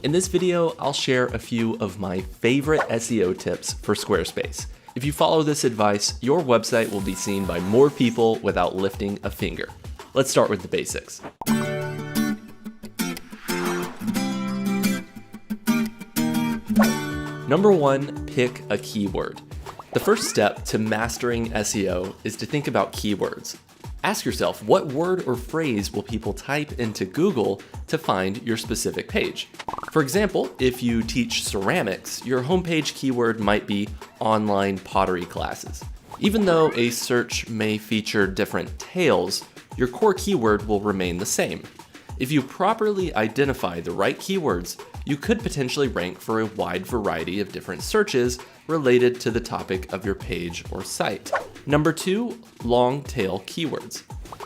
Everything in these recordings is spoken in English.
In this video, I'll share a few of my favorite SEO tips for Squarespace. If you follow this advice, your website will be seen by more people without lifting a finger. Let's start with the basics. Number 1, pick a keyword. The first step to mastering SEO is to think about keywords. Ask yourself, what word or phrase will people type into Google to find your specific page? For example, if you teach ceramics, your homepage keyword might be online pottery classes. Even though a search may feature different tales, your core keyword will remain the same. If you properly identify the right keywords, you could potentially rank for a wide variety of different searches related to the topic of your page or site. Number 2, long tail keywords.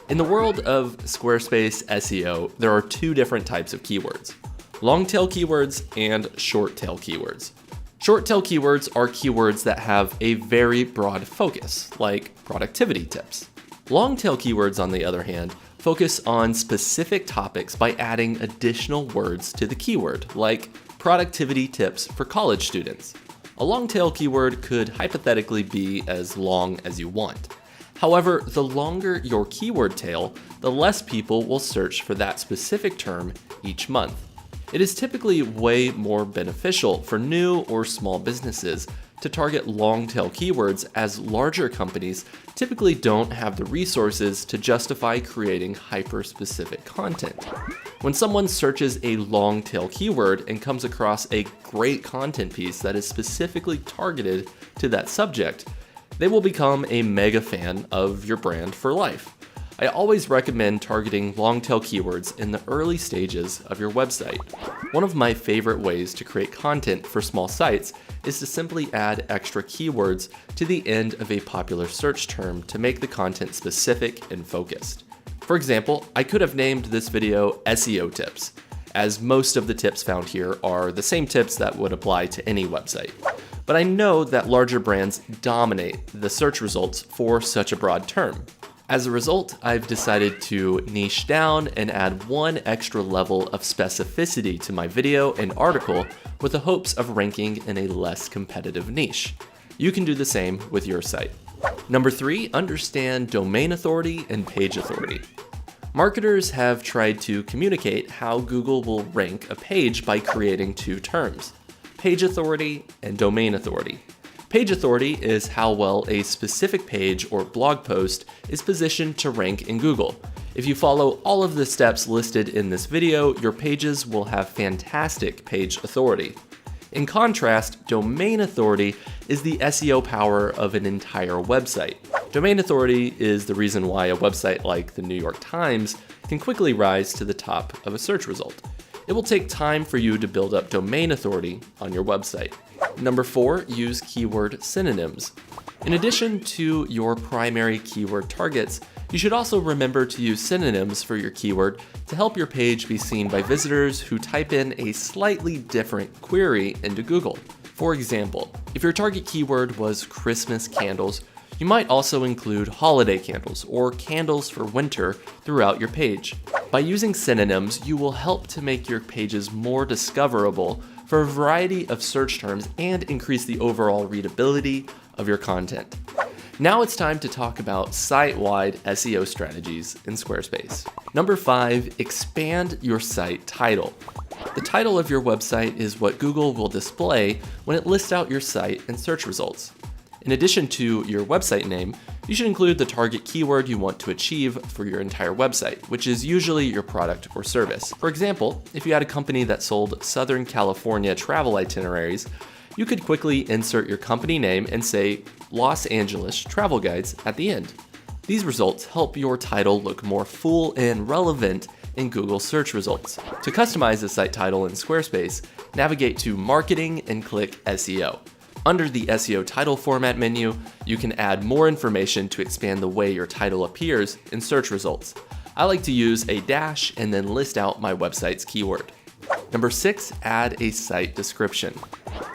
In the world of Squarespace SEO, there are 2 different types of keywords: long tail keywords and short tail keywords. Short tail keywords are keywords that have a very broad focus, like productivity tips. Long tail keywords, on the other hand, focus on specific topics by adding additional words to the keyword, like productivity tips for college students. A long tail keyword could hypothetically be as long as you want. However, the longer your keyword tail, the less people will search for that specific term each month. It is typically way more beneficial for new or small businesses to target long tail keywords, as larger companies typically don't have the resources to justify creating hyper-specific content. When someone searches a long tail keyword and comes across a great content piece that is specifically targeted to that subject, they will become a mega fan of your brand for life. I always recommend targeting long tail keywords in the early stages of your website. One of my favorite ways to create content for small sites is to simply add extra keywords to the end of a popular search term to make the content specific and focused. For example, I could have named this video SEO tips, as most of the tips found here are the same tips that would apply to any website. But I know that larger brands dominate the search results for such a broad term. As a result, I've decided to niche down and add one extra level of specificity to my video and article with the hopes of ranking in a less competitive niche. You can do the same with your site. Number 3, understand domain authority and page authority. Marketers have tried to communicate how Google will rank a page by creating 2 terms: page authority and domain authority. Page authority is how well a specific page or blog post is positioned to rank in Google. If you follow all of the steps listed in this video, your pages will have fantastic page authority. In contrast, domain authority is the SEO power of an entire website. Domain authority is the reason why a website like the New York Times can quickly rise to the top of a search result. It will take time for you to build up domain authority on your website. Number 4, use keyword synonyms. In addition to your primary keyword targets, you should also remember to use synonyms for your keyword to help your page be seen by visitors who type in a slightly different query into Google. For example, if your target keyword was Christmas candles, you might also include holiday candles or candles for winter throughout your page. By using synonyms, you will help to make your pages more discoverable for a variety of search terms and increase the overall readability of your content. Now it's time to talk about site-wide SEO strategies in Squarespace. Number 5, expand your site title. The title of your website is what Google will display when it lists out your site in search results. In addition to your website name, you should include the target keyword you want to achieve for your entire website, which is usually your product or service. For example, if you had a company that sold Southern California travel itineraries, you could quickly insert your company name and say Los Angeles Travel Guides at the end. These results help your title look more full and relevant in Google search results. To customize the site title in Squarespace, navigate to Marketing and click SEO. Under the SEO title format menu, you can add more information to expand the way your title appears in search results. I like to use a dash and then list out my website's keyword. Number 6, add a site description.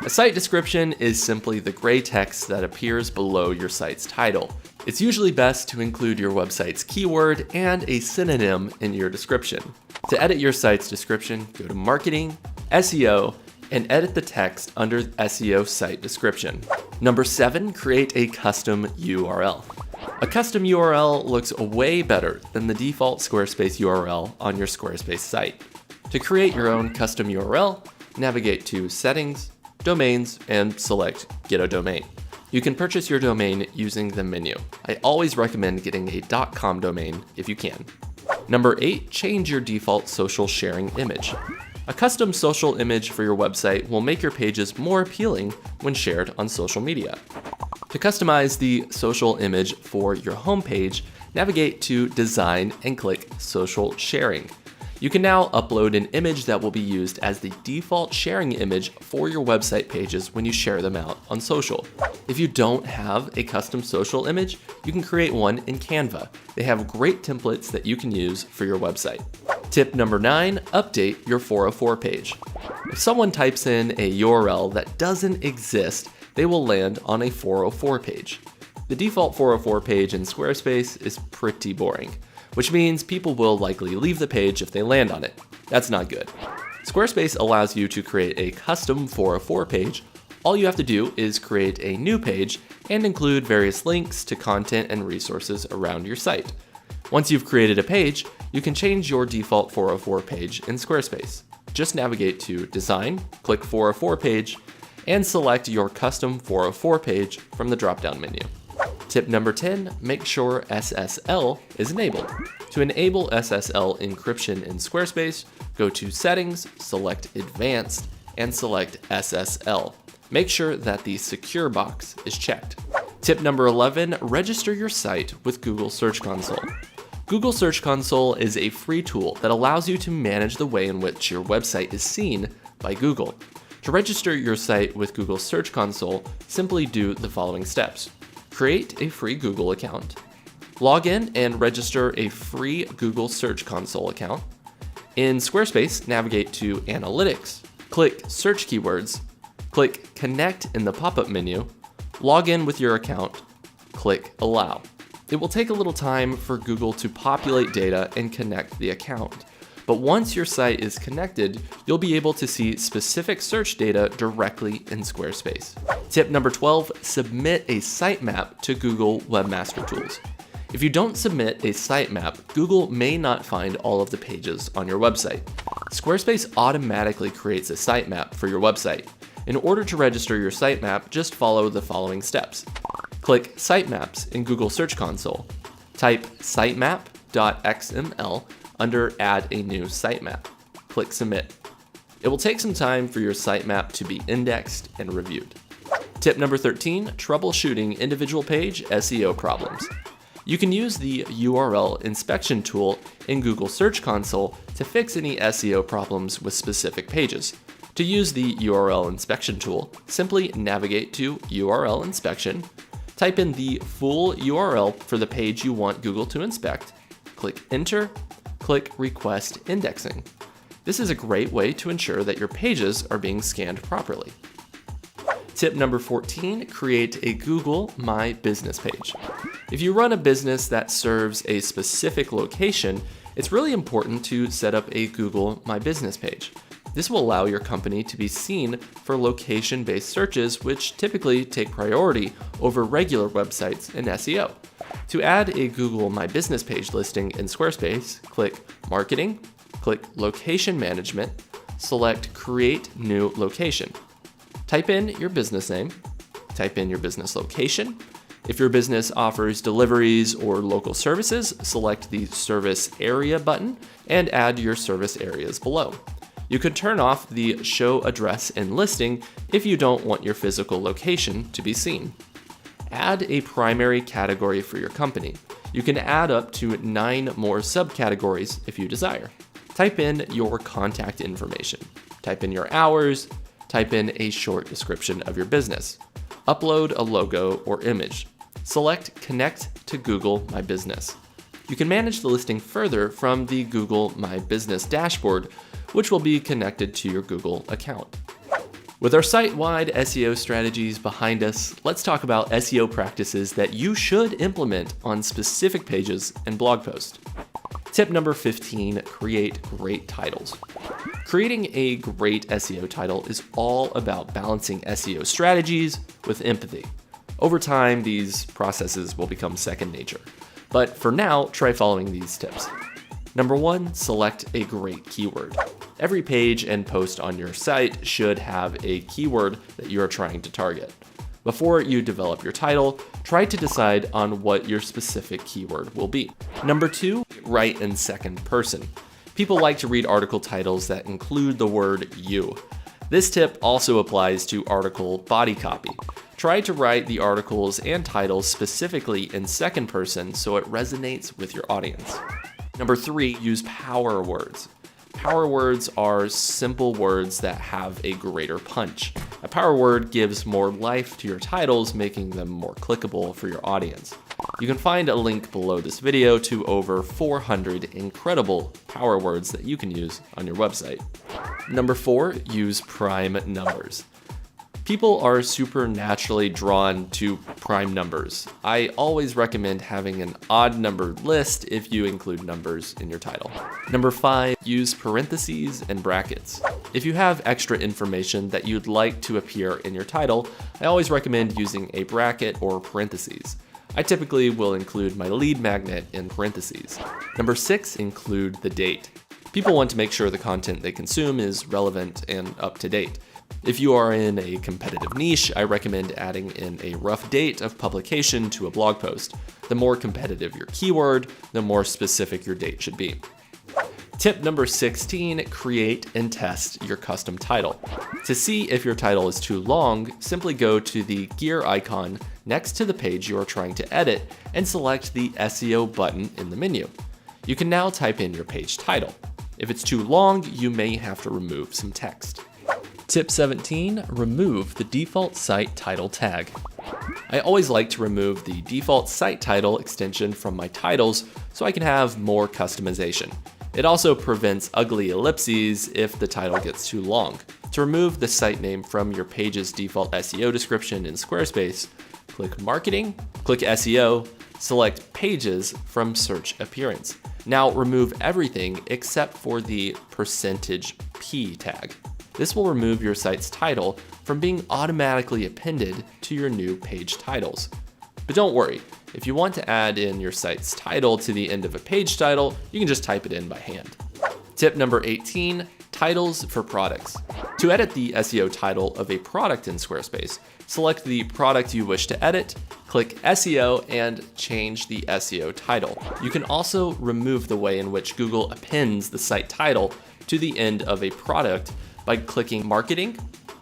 A site description is simply the gray text that appears below your site's title. It's usually best to include your website's keyword and a synonym in your description. To edit your site's description, go to Marketing SEO, and edit the text under SEO site description. Number 7, create a custom URL. A custom URL looks way better than the default Squarespace URL on your Squarespace site. To create your own custom URL, navigate to Settings, Domains, and select Get a Domain. You can purchase your domain using the menu. I always recommend getting a .com domain if you can. Number 8, change your default social sharing image. A custom social image for your website will make your pages more appealing when shared on social media. To customize the social image for your homepage, navigate to Design and click Social Sharing. You can now upload an image that will be used as the default sharing image for your website pages when you share them out on social. If you don't have a custom social image, you can create one in Canva. They have great templates that you can use for your website. Tip number 9, update your 404 page. If someone types in a URL that doesn't exist, they will land on a 404 page. The default 404 page in Squarespace is pretty boring, which means people will likely leave the page if they land on it. That's not good. Squarespace allows you to create a custom 404 page. All you have to do is create a new page and include various links to content and resources around your site. Once you've created a page, you can change your default 404 page in Squarespace. Just navigate to Design, click 404 page, and select your custom 404 page from the drop-down menu. Tip number 10, make sure SSL is enabled. To enable SSL encryption in Squarespace, go to Settings, select Advanced, and select SSL. Make sure that the Secure box is checked. Tip number 11, register your site with Google Search Console. Google Search Console is a free tool that allows you to manage the way in which your website is seen by Google. To register your site with Google Search Console, simply do the following steps. Create a free Google account. Log in and register a free Google Search Console account. In Squarespace, navigate to Analytics, click Search Keywords, click Connect in the pop-up menu, log in with your account, click Allow. It will take a little time for Google to populate data and connect the account. But once your site is connected, you'll be able to see specific search data directly in Squarespace. Tip number 12, submit a sitemap to Google Webmaster Tools. If you don't submit a sitemap, Google may not find all of the pages on your website. Squarespace automatically creates a sitemap for your website. In order to register your sitemap, just follow the following steps. Click Sitemaps in Google Search Console. Type sitemap.xml under Add a new sitemap. Click Submit. It will take some time for your sitemap to be indexed and reviewed. Tip number 13, troubleshooting individual page SEO problems. You can use the URL inspection tool in Google Search Console to fix any SEO problems with specific pages. To use the URL inspection tool, simply navigate to URL inspection, type in the full URL for the page you want Google to inspect, click Enter, click Request Indexing. This is a great way to ensure that your pages are being scanned properly. Tip number 14, create a Google My Business page. If you run a business that serves a specific location, it's really important to set up a Google My Business page. This will allow your company to be seen for location-based searches, which typically take priority over regular websites in SEO. To add a Google My Business page listing in Squarespace, click Marketing, click Location Management, select Create New Location. Type in your business name, type in your business location. If your business offers deliveries or local services, select the Service Area button and add your service areas below. You could turn off the Show Address in Listing if you don't want your physical location to be seen. Add a primary category for your company. You can add up to 9 more subcategories if you desire. Type in your contact information. Type in your hours. Type in a short description of your business. Upload a logo or image. Select Connect to Google My Business. You can manage the listing further from the Google My Business dashboard, which will be connected to your Google account. With our site-wide SEO strategies behind us, let's talk about SEO practices that you should implement on specific pages and blog posts. Tip number 15, create great titles. Creating a great SEO title is all about balancing SEO strategies with empathy. Over time, these processes will become second nature. But for now, try following these tips. Number 1, select a great keyword. Every page and post on your site should have a keyword that you are trying to target. Before you develop your title, try to decide on what your specific keyword will be. Number 2, write in second person. People like to read article titles that include the word you. This tip also applies to article body copy. Try to write the articles and titles specifically in second person so it resonates with your audience. Number 3, use power words. Power words are simple words that have a greater punch. A power word gives more life to your titles, making them more clickable for your audience. You can find a link below this video to over 400 incredible power words that you can use on your website. Number 4, use prime numbers. People are supernaturally drawn to prime numbers. I always recommend having an odd numbered list if you include numbers in your title. Number 5, use parentheses and brackets. If you have extra information that you'd like to appear in your title, I always recommend using a bracket or parentheses. I typically will include my lead magnet in parentheses. Number 6, include the date. People want to make sure the content they consume is relevant and up to date. If you are in a competitive niche, I recommend adding in a rough date of publication to a blog post. The more competitive your keyword, the more specific your date should be. Tip number 16, create and test your custom title. To see if your title is too long, simply go to the gear icon next to the page you are trying to edit and select the SEO button in the menu. You can now type in your page title. If it's too long, you may have to remove some text. Tip 17, remove the default site title tag. I always like to remove the default site title extension from my titles so I can have more customization. It also prevents ugly ellipses if the title gets too long. To remove the site name from your page's default SEO description in Squarespace, click Marketing, click SEO, select Pages from Search Appearance. Now remove everything except for the %P tag. This will remove your site's title from being automatically appended to your new page titles. But don't worry, if you want to add in your site's title to the end of a page title, you can just type it in by hand. Tip number 18, titles for products. To edit the SEO title of a product in Squarespace, select the product you wish to edit, click SEO, and change the SEO title. You can also remove the way in which Google appends the site title to the end of a product by clicking Marketing,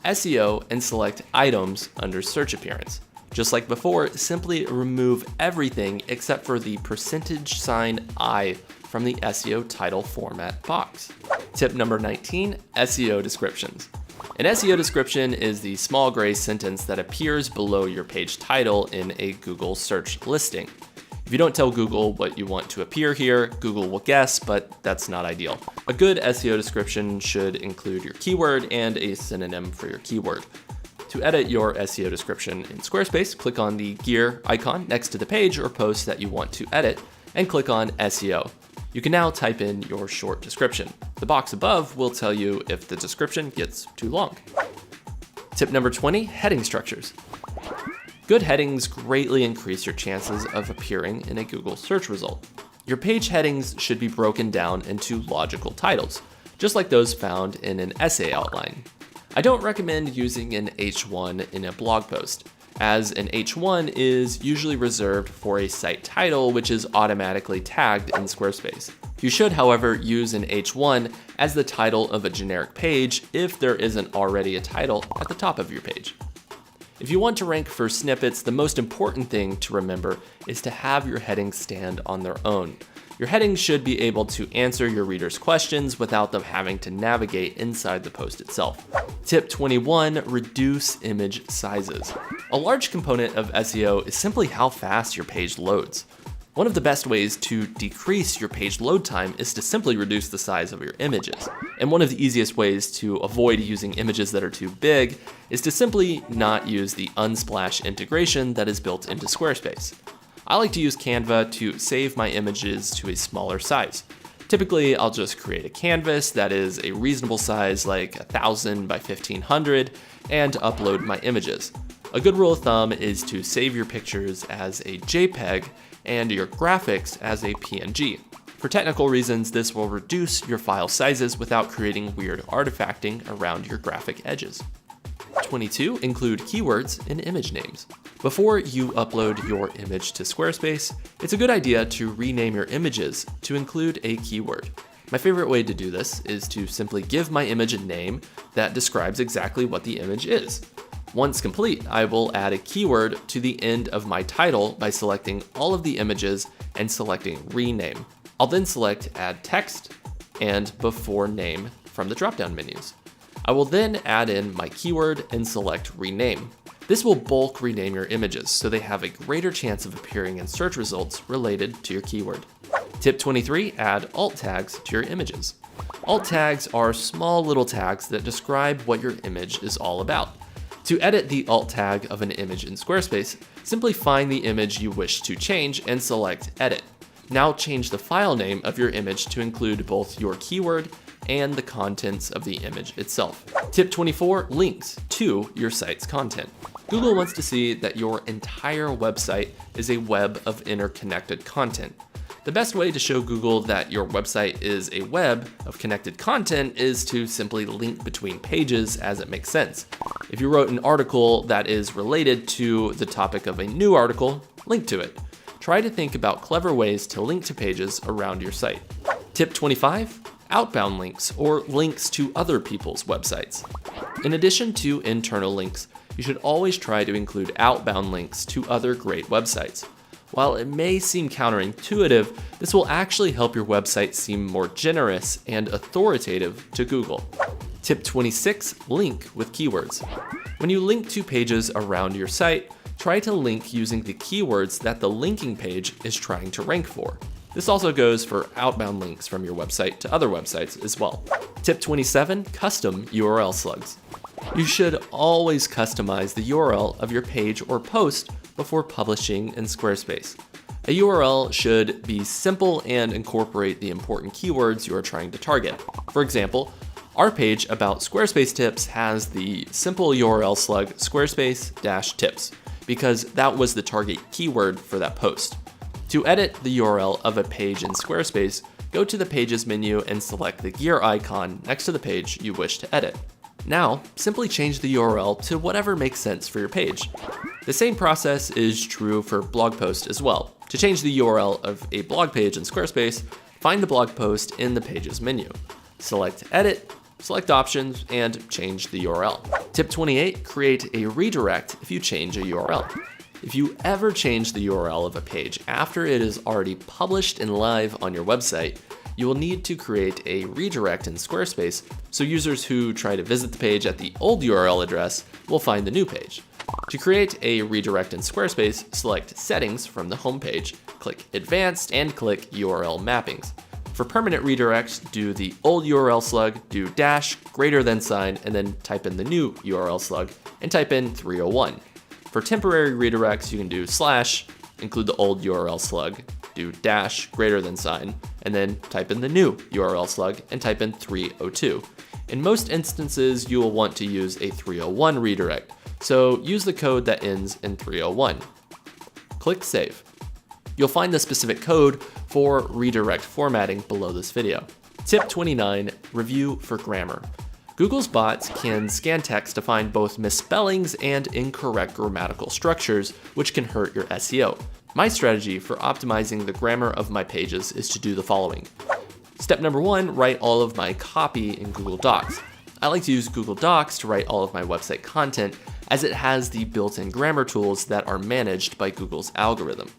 SEO, and select Items under Search Appearance. Just like before, simply remove everything except for the %I from the SEO title format box. Tip number 19, SEO descriptions. An SEO description is the small gray sentence that appears below your page title in a Google search listing. If you don't tell Google what you want to appear here, Google will guess, but that's not ideal. A good SEO description should include your keyword and a synonym for your keyword. To edit your SEO description in Squarespace, click on the gear icon next to the page or post that you want to edit and click on SEO. You can now type in your short description. The box above will tell you if the description gets too long. Tip number 20, heading structures. Good headings greatly increase your chances of appearing in a Google search result. Your page headings should be broken down into logical titles, just like those found in an essay outline. I don't recommend using an H1 in a blog post, as an H1 is usually reserved for a site title which is automatically tagged in Squarespace. You should, however, use an H1 as the title of a generic page if there isn't already a title at the top of your page. If you want to rank for snippets, the most important thing to remember is to have your headings stand on their own. Your headings should be able to answer your readers' questions without them having to navigate inside the post itself. Tip 21, reduce image sizes. A large component of SEO is simply how fast your page loads. One of the best ways to decrease your page load time is to simply reduce the size of your images. And one of the easiest ways to avoid using images that are too big is to simply not use the Unsplash integration that is built into Squarespace. I like to use Canva to save my images to a smaller size. Typically, I'll just create a canvas that is a reasonable size, like 1000 by 1500, and upload my images. A good rule of thumb is to save your pictures as a JPEG and your graphics as a PNG. For technical reasons, this will reduce your file sizes without creating weird artifacting around your graphic edges. 22. Include keywords in image names. Before you upload your image to Squarespace, it's a good idea to rename your images to include a keyword. My favorite way to do this is to simply give my image a name that describes exactly what the image is. Once complete, I will add a keyword to the end of my title by selecting all of the images and selecting rename. I'll then select add text and before name from the drop-down menus. I will then add in my keyword and select rename. This will bulk rename your images so they have a greater chance of appearing in search results related to your keyword. Tip 23, add alt tags to your images. Alt tags are small little tags that describe what your image is all about. To edit the alt tag of an image in Squarespace, simply find the image you wish to change and select edit. Now change the file name of your image to include both your keyword and the contents of the image itself. Tip 24, links to your site's content. Google wants to see that your entire website is a web of interconnected content. The best way to show Google that your website is a web of connected content is to simply link between pages as it makes sense. If you wrote an article that is related to the topic of a new article, link to it. Try to think about clever ways to link to pages around your site. Tip 25, outbound links or links to other people's websites. In addition to internal links, you should always try to include outbound links to other great websites. While it may seem counterintuitive, this will actually help your website seem more generous and authoritative to Google. Tip 26, link with keywords. When you link to pages around your site, try to link using the keywords that the linking page is trying to rank for. This also goes for outbound links from your website to other websites as well. Tip 27, custom URL slugs. You should always customize the URL of your page or post before publishing in Squarespace. A URL should be simple and incorporate the important keywords you are trying to target. For example, our page about Squarespace tips has the simple URL slug Squarespace-tips because that was the target keyword for that post. To edit the URL of a page in Squarespace, go to the Pages menu and select the gear icon next to the page you wish to edit. Now, simply change the URL to whatever makes sense for your page. The same process is true for blog posts as well. To change the URL of a blog page in Squarespace, find the blog post in the Pages menu. Select Edit, select Options, and change the URL. Tip 28, create a redirect if you change a URL. If you ever change the URL of a page after it is already published and live on your website, you will need to create a redirect in Squarespace so users who try to visit the page at the old URL address will find the new page. To create a redirect in Squarespace, select Settings from the home page, click Advanced, and click URL Mappings. For permanent redirects, do the old URL slug, do dash, greater than sign, and then type in the new URL slug, and type in 301. For temporary redirects, you can do slash, include the old URL slug, do dash, greater than sign, and then type in the new URL slug and type in 302. In most instances, you will want to use a 301 redirect, so use the code that ends in 301. Click Save. You'll find the specific code for redirect formatting below this video. Tip 29, review for grammar. Google's bots can scan text to find both misspellings and incorrect grammatical structures, which can hurt your SEO. My strategy for optimizing the grammar of my pages is to do the following. Step number 1, write all of my copy in Google Docs. I like to use Google Docs to write all of my website content as it has the built-in grammar tools that are managed by Google's algorithm.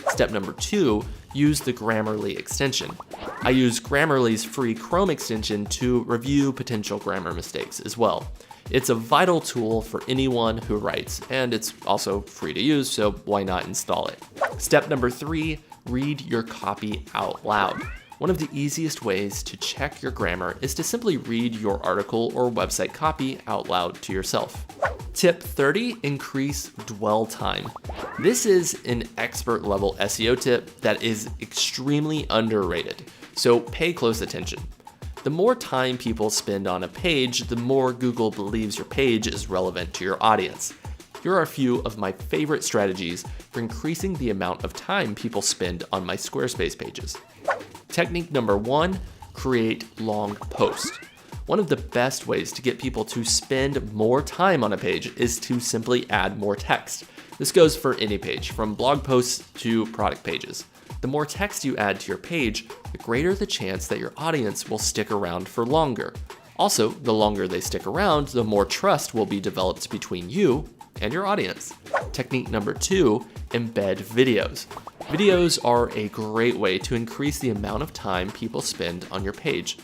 Step number 2, use the Grammarly extension. I use Grammarly's free Chrome extension to review potential grammar mistakes as well. It's a vital tool for anyone who writes, and it's also free to use, so why not install it? Step number 3, read your copy out loud. One of the easiest ways to check your grammar is to simply read your article or website copy out loud to yourself. Tip 30, increase dwell time. This is an expert level SEO tip that is extremely underrated, so pay close attention. The more time people spend on a page, the more Google believes your page is relevant to your audience. Here are a few of my favorite strategies for increasing the amount of time people spend on my Squarespace pages. Technique number 1, create long posts. One of the best ways to get people to spend more time on a page is to simply add more text. This goes for any page, from blog posts to product pages. The more text you add to your page, the greater the chance that your audience will stick around for longer. Also, the longer they stick around, the more trust will be developed between you and your audience. Technique number 2, embed videos. Videos are a great way to increase the amount of time people spend on your page.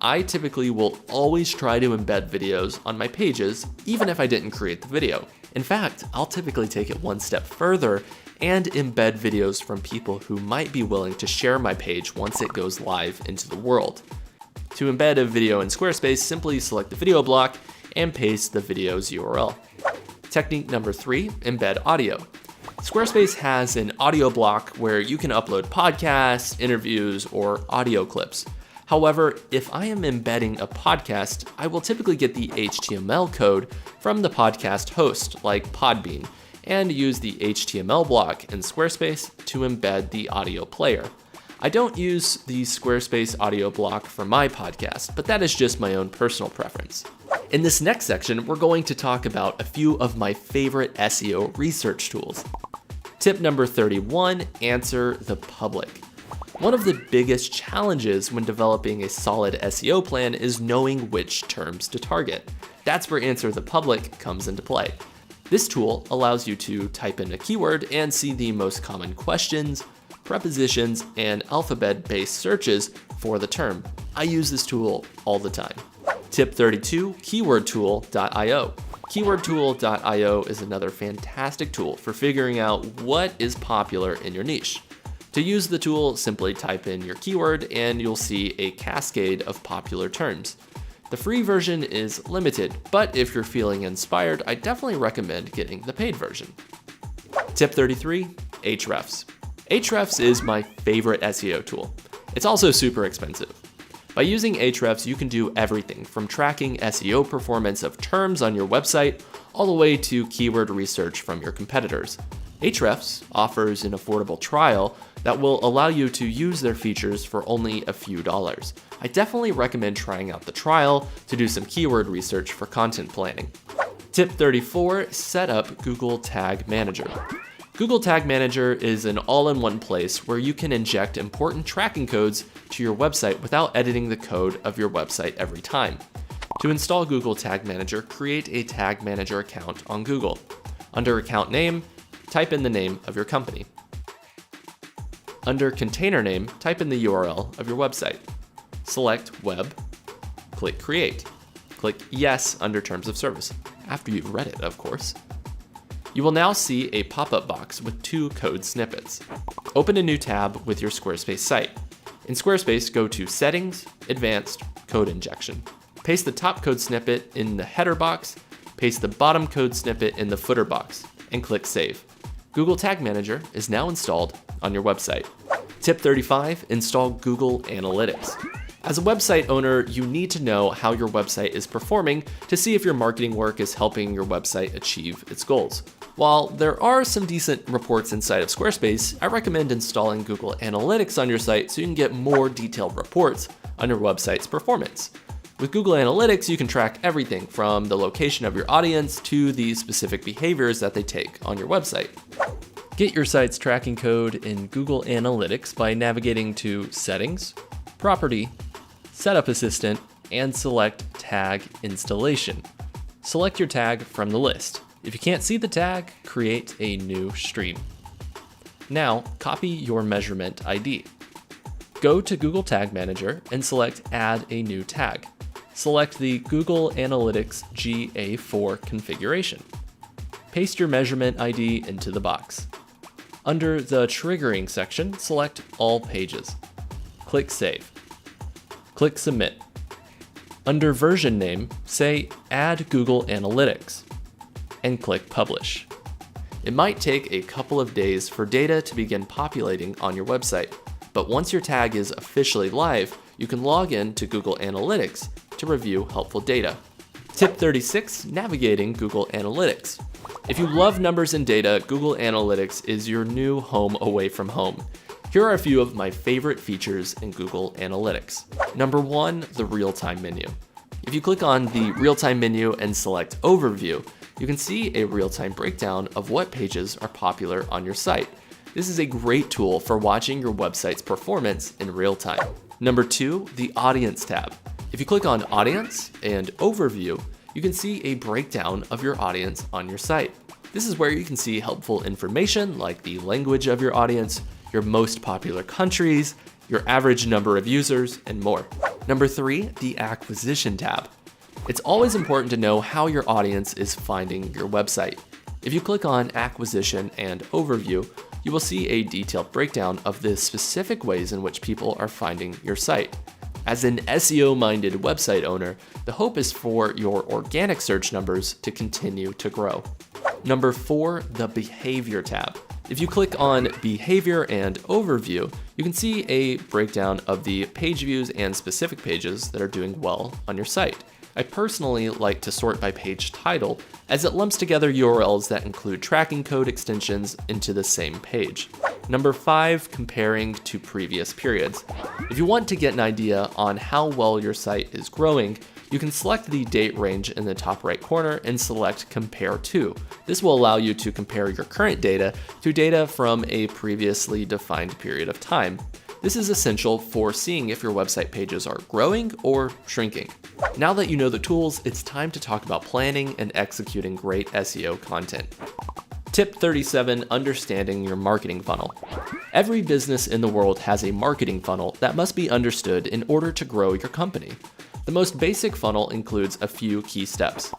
I typically will always try to embed videos on my pages, even if I didn't create the video. In fact, I'll typically take it one step further and embed videos from people who might be willing to share my page once it goes live into the world. To embed a video in Squarespace, simply select the video block and paste the video's URL. Technique number 3, embed audio. Squarespace has an audio block where you can upload podcasts, interviews, or audio clips. However, if I am embedding a podcast, I will typically get the HTML code from the podcast host, like Podbean, and use the HTML block in Squarespace to embed the audio player. I don't use the Squarespace audio block for my podcast, but that is just my own personal preference. In this next section, we're going to talk about a few of my favorite SEO research tools. Tip number 31, answer the public. One of the biggest challenges when developing a solid SEO plan is knowing which terms to target. That's where Answer the Public comes into play. This tool allows you to type in a keyword and see the most common questions, prepositions, and alphabet-based searches for the term. I use this tool all the time. Tip 32, keywordtool.io. Keywordtool.io is another fantastic tool for figuring out what is popular in your niche. To use the tool, simply type in your keyword and you'll see a cascade of popular terms. The free version is limited, but if you're feeling inspired, I definitely recommend getting the paid version. Tip 33, Ahrefs. Ahrefs is my favorite SEO tool. It's also super expensive. By using Ahrefs, you can do everything from tracking SEO performance of terms on your website all the way to keyword research from your competitors. Ahrefs offers an affordable trial that will allow you to use their features for only a few dollars. I definitely recommend trying out the trial to do some keyword research for content planning. Tip 34, set up Google Tag Manager. Google Tag Manager is an all-in-one place where you can inject important tracking codes to your website without editing the code of your website every time. To install Google Tag Manager, create a Tag Manager account on Google. Under Account Name, type in the name of your company. Under Container Name, type in the URL of your website. Select Web, click Create. Click Yes under Terms of Service, after you've read it, of course. You will now see a pop-up box with 2 code snippets. Open a new tab with your Squarespace site. In Squarespace, go to Settings, Advanced, Code Injection. Paste the top code snippet in the header box, paste the bottom code snippet in the footer box, and click Save. Google Tag Manager is now installed on your website. Tip 35, install Google Analytics. As a website owner, you need to know how your website is performing to see if your marketing work is helping your website achieve its goals. While there are some decent reports inside of Squarespace, I recommend installing Google Analytics on your site so you can get more detailed reports on your website's performance. With Google Analytics, you can track everything from the location of your audience to the specific behaviors that they take on your website. Get your site's tracking code in Google Analytics by navigating to Settings, Property, Setup Assistant, and select Tag Installation. Select your tag from the list. If you can't see the tag, create a new stream. Now, copy your measurement ID. Go to Google Tag Manager and select Add a new tag. Select the Google Analytics GA4 configuration. Paste your measurement ID into the box. Under the triggering section, select All Pages. Click Save. Click Submit. Under version name, say Add Google Analytics, and click Publish. It might take a couple of days for data to begin populating on your website, but once your tag is officially live, you can log in to Google Analytics to review helpful data. Tip 36, navigating Google Analytics. If you love numbers and data, Google Analytics is your new home away from home. Here are a few of my favorite features in Google Analytics. Number 1, the real-time menu. If you click on the real-time menu and select Overview, you can see a real-time breakdown of what pages are popular on your site. This is a great tool for watching your website's performance in real time. Number 2, the Audience tab. If you click on Audience and Overview, you can see a breakdown of your audience on your site. This is where you can see helpful information like the language of your audience, your most popular countries, your average number of users, and more. Number 3, the Acquisition tab. It's always important to know how your audience is finding your website. If you click on Acquisition and Overview, you will see a detailed breakdown of the specific ways in which people are finding your site. As an SEO-minded website owner, the hope is for your organic search numbers to continue to grow. Number 4, the Behavior tab. If you click on Behavior and Overview, you can see a breakdown of the page views and specific pages that are doing well on your site. I personally like to sort by page title, as it lumps together URLs that include tracking code extensions into the same page. Number 5, comparing to previous periods. If you want to get an idea on how well your site is growing, you can select the date range in the top right corner and select Compare To. This will allow you to compare your current data to data from a previously defined period of time. This is essential for seeing if your website pages are growing or shrinking. Now that you know the tools, it's time to talk about planning and executing great SEO content. Tip 37, understanding your marketing funnel. Every business in the world has a marketing funnel that must be understood in order to grow your company. The most basic funnel includes a few key steps: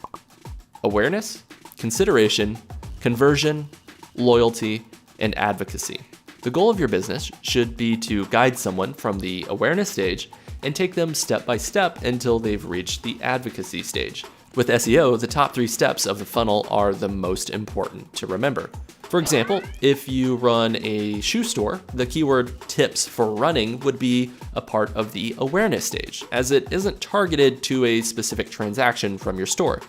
awareness, consideration, conversion, loyalty, and advocacy. The goal of your business should be to guide someone from the awareness stage and take them step by step until they've reached the advocacy stage. With SEO, the top 3 steps of the funnel are the most important to remember. For example, if you run a shoe store, the keyword tips for running would be a part of the awareness stage, as it isn't targeted to a specific transaction from your store.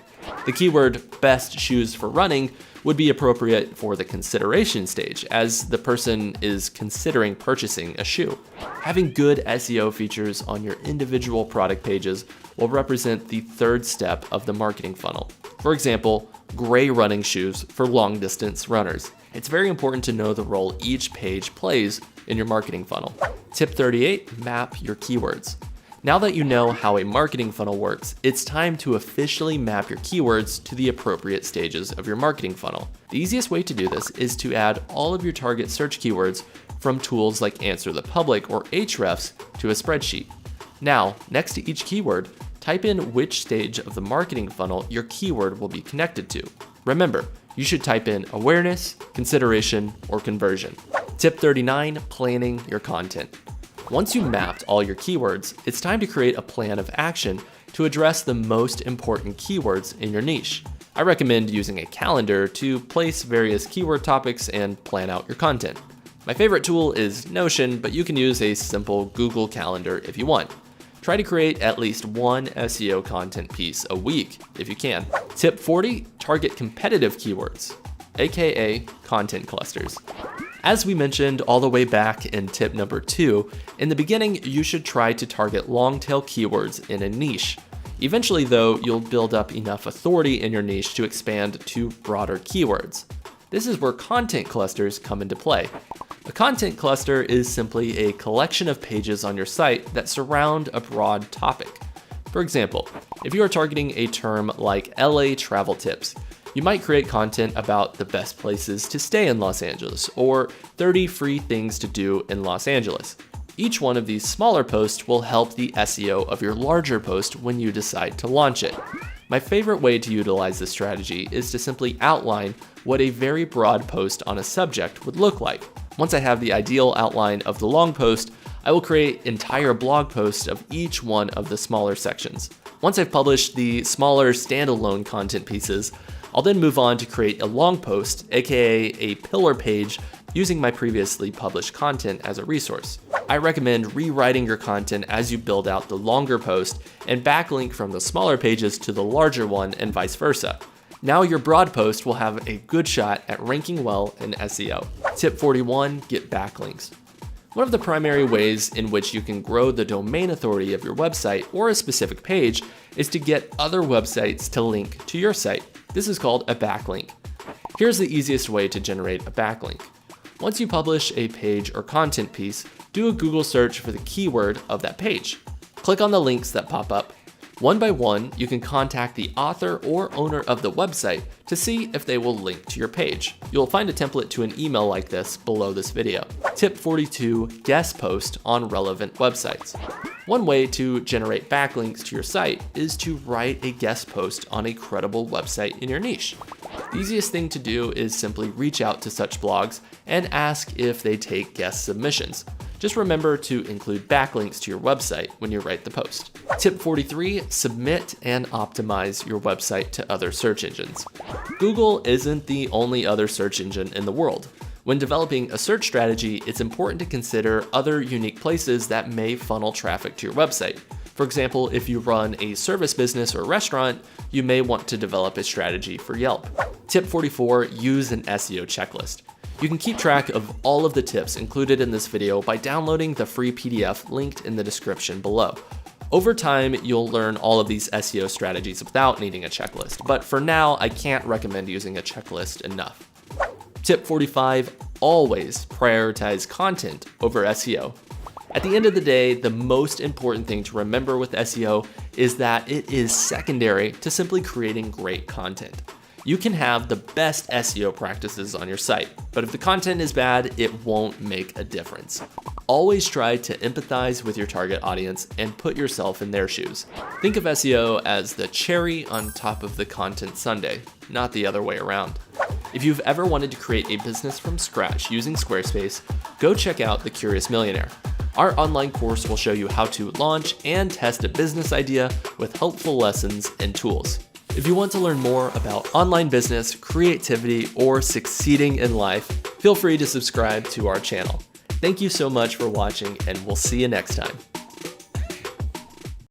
The keyword best shoes for running would be appropriate for the consideration stage, as the person is considering purchasing a shoe. Having good SEO features on your individual product pages will represent the 3rd step of the marketing funnel. For example, gray running shoes for long distance runners. It's very important to know the role each page plays in your marketing funnel. Tip 38, map your keywords. Now that you know how a marketing funnel works, it's time to officially map your keywords to the appropriate stages of your marketing funnel. The easiest way to do this is to add all of your target search keywords from tools like Answer the Public or Ahrefs to a spreadsheet. Now, next to each keyword, type in which stage of the marketing funnel your keyword will be connected to. Remember, you should type in awareness, consideration, or conversion. Tip 39, planning your content. Once you mapped all your keywords, it's time to create a plan of action to address the most important keywords in your niche. I recommend using a calendar to place various keyword topics and plan out your content. My favorite tool is Notion, but you can use a simple Google Calendar if you want. Try to create at least one SEO content piece a week if you can. Tip 40, target competitive keywords, aka content clusters. As we mentioned all the way back in tip number 2, in the beginning, you should try to target long-tail keywords in a niche. Eventually though, you'll build up enough authority in your niche to expand to broader keywords. This is where content clusters come into play. A content cluster is simply a collection of pages on your site that surround a broad topic. For example, if you are targeting a term like LA travel tips, you might create content about the best places to stay in Los Angeles or 30 free things to do in Los Angeles. Each one of these smaller posts will help the SEO of your larger post when you decide to launch it. My favorite way to utilize this strategy is to simply outline what a very broad post on a subject would look like. Once I have the ideal outline of the long post, I will create entire blog posts of each one of the smaller sections. Once I've published the smaller standalone content pieces, I'll then move on to create a long post, aka a pillar page, using my previously published content as a resource. I recommend rewriting your content as you build out the longer post and backlink from the smaller pages to the larger one and vice versa. Now your broad post will have a good shot at ranking well in SEO. Tip 41, get backlinks. One of the primary ways in which you can grow the domain authority of your website or a specific page is to get other websites to link to your site. This is called a backlink. Here's the easiest way to generate a backlink. Once you publish a page or content piece, do a Google search for the keyword of that page. Click on the links that pop up. One by one, you can contact the author or owner of the website to see if they will link to your page. You'll find a template to an email like this below this video. Tip 42, guest post on relevant websites. One way to generate backlinks to your site is to write a guest post on a credible website in your niche. The easiest thing to do is simply reach out to such blogs and ask if they take guest submissions. Just remember to include backlinks to your website when you write the post. Tip 43, submit and optimize your website to other search engines. Google isn't the only other search engine in the world. When developing a search strategy, it's important to consider other unique places that may funnel traffic to your website. For example, if you run a service business or restaurant, you may want to develop a strategy for Yelp. Tip 44, use an SEO checklist. You can keep track of all of the tips included in this video by downloading the free PDF linked in the description below. Over time, you'll learn all of these SEO strategies without needing a checklist, but for now, I can't recommend using a checklist enough. Tip 45, always prioritize content over SEO. At the end of the day, the most important thing to remember with SEO is that it is secondary to simply creating great content. You can have the best SEO practices on your site, but if the content is bad, it won't make a difference. Always try to empathize with your target audience and put yourself in their shoes. Think of SEO as the cherry on top of the content sundae, not the other way around. If you've ever wanted to create a business from scratch using Squarespace, go check out The Curious Millionaire. Our online course will show you how to launch and test a business idea with helpful lessons and tools. If you want to learn more about online business, creativity, or succeeding in life, feel free to subscribe to our channel. Thank you so much for watching, and we'll see you next time.